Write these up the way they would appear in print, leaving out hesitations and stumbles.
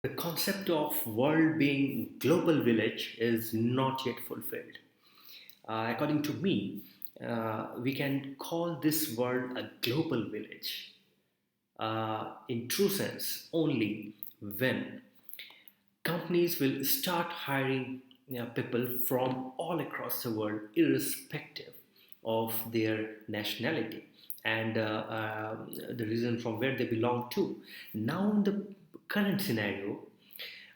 The concept of world being global village is not yet fulfilled. According to me, we can call this world a global village in true sense only when companies will start hiring people from all across the world, irrespective of their nationality and the reason from where they belong to. Now, in the current scenario,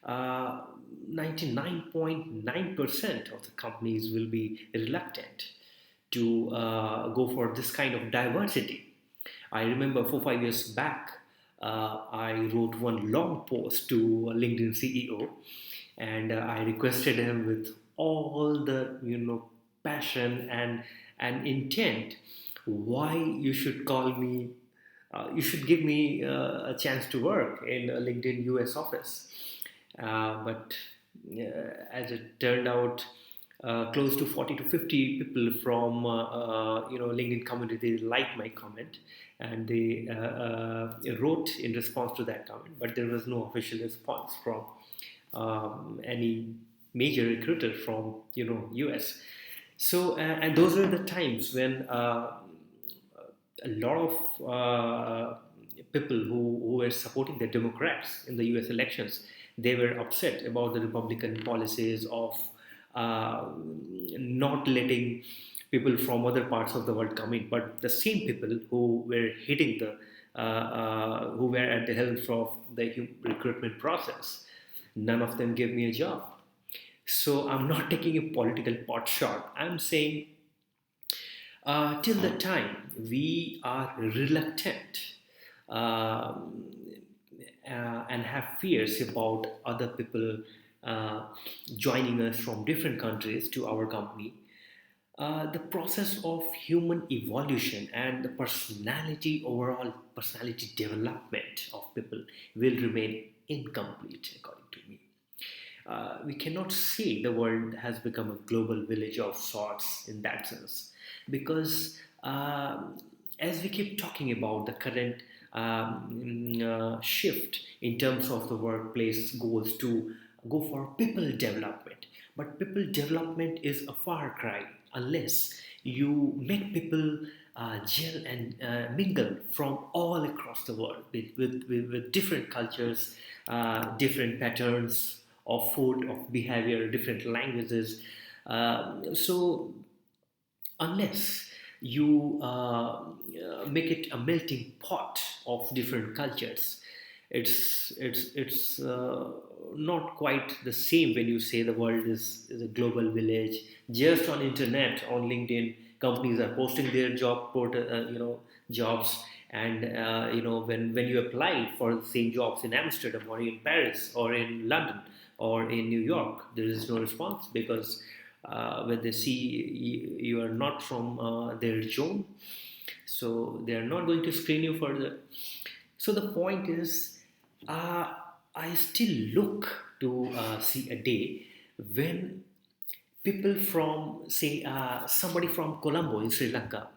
99.9% of the companies will be reluctant to go for this kind of diversity. I remember 4 5 years back, I wrote one long post to a LinkedIn CEO, and I requested him with all the passion and intent why you should call me. You should give me a chance to work in a LinkedIn US office. But as it turned out, close to 40 to 50 people from LinkedIn community liked my comment, and they wrote in response to that comment. But there was no official response from any major recruiter from US. So and those were the times when a lot of people who were supporting the Democrats in the US elections, they were upset about the Republican policies of not letting people from other parts of the world come in. But the same people who were hitting the who were at the helm of the recruitment process, none of them gave me a job. So I'm not taking a political pot shot. I'm saying till the time we are reluctant um, and have fears about other people uh, joining us from different countries to our company, the process of human evolution and the personality, overall personality development of people will remain incomplete, according to me. We cannot say the world has become a global village of sorts in that sense, because as we keep talking about the current shift in terms of the workplace goals to go for people development, but people development is a far cry unless you make people gel and mingle from all across the world with different cultures, different patterns of food, of behavior, different languages. So unless you make it a melting pot of different cultures, it's not quite the same when you say the world is a global village. Just on internet, on LinkedIn, companies are posting their jobs, and when you apply for the same jobs in Amsterdam or in Paris or in London or in New York, there is no response, because when they see you are not from their zone, so they are not going to screen you further. So the point is, uh, I still look to see a day when people from, say, somebody from Colombo in Sri Lanka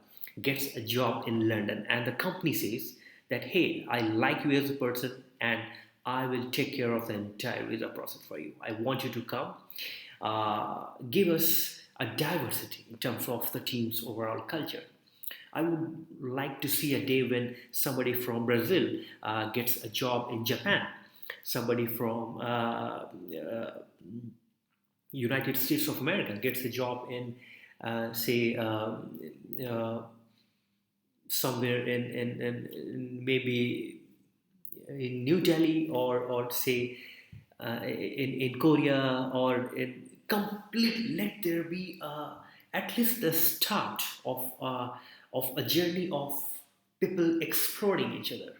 gets a job in London, and the company says that, hey, I like you as a person, and I will take care of the entire visa process for you. I want you to come. Give us a diversity in terms of the team's overall culture. I would like to see a day when somebody from Brazil gets a job in Japan, somebody from United States of America gets a job in, say, uh, somewhere in maybe in New Delhi, or say in Korea, or in complete. Let there be at least the start of a journey of people exploring each other,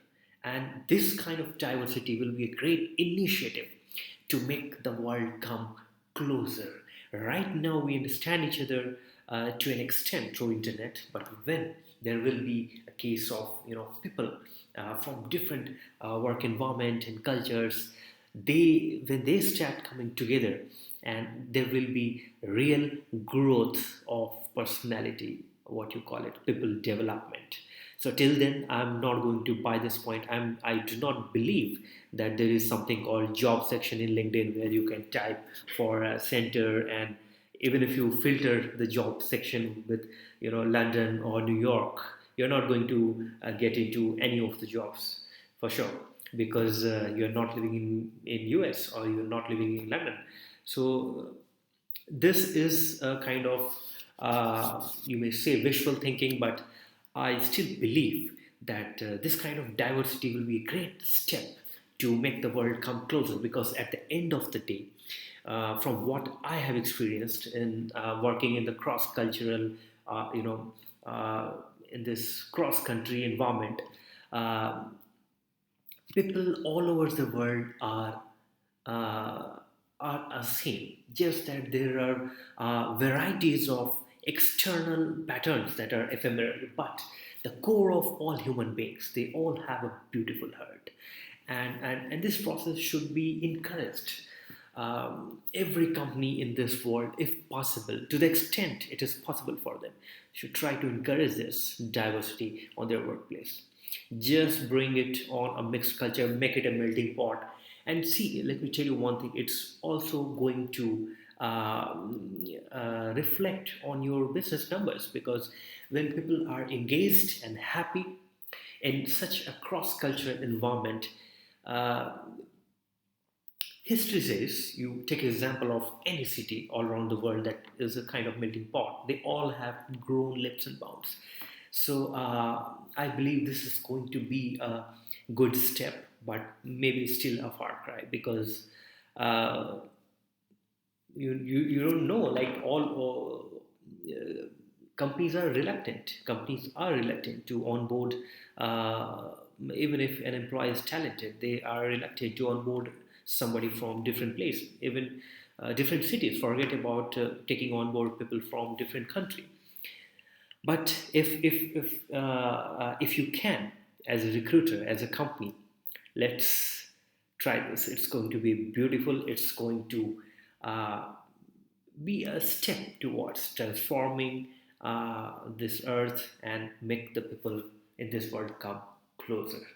and this kind of diversity will be a great initiative to make the world come closer. Right now, we understand each other to an extent through internet, but when there will be a case of people from different work environment and cultures, they when they start coming together, and there will be real growth of personality, what you call it, people development. So till then, I'm not going to buy this point. I do not believe that there is something called job section in LinkedIn where you can type for a center, and even if you filter the job section with London or New York, you're not going to get into any of the jobs for sure, because you're not living in US, or you're not living in London. So this is a kind of, you may say, wishful thinking, but I still believe that this kind of diversity will be a great step to make the world come closer, because at the end of the day, from what I have experienced in working in the cross cultural, uh, in this cross country environment, uh, people all over the world uh, are same. Just that there are varieties of external patterns that are ephemeral, but the core of all human beings, they all have a beautiful heart, and this process should be encouraged. Every company in this world, if possible, to the extent it is possible for them, should try to encourage this diversity on their workplace. Just bring it on a mixed culture, make it a melting pot. And see, let me tell you one thing, it's also going to reflect on your business numbers, because when people are engaged and happy in such a cross cultural environment, uh, history says, you take an example of any city all around the world that is a kind of melting pot. They all have grown leaps and bounds. So I believe this is going to be a good step, but maybe still a far cry, because uh, you don't know, like all companies are reluctant. Companies are reluctant to onboard, uh, even if an employee is talented, they are reluctant to onboard somebody from different place, even different cities. Forget about taking on board people from different country. But if you can, as a recruiter, as a company, let's try this. It's going to be beautiful. It's going to uh, be a step towards transforming this earth and make the people in this world come closer.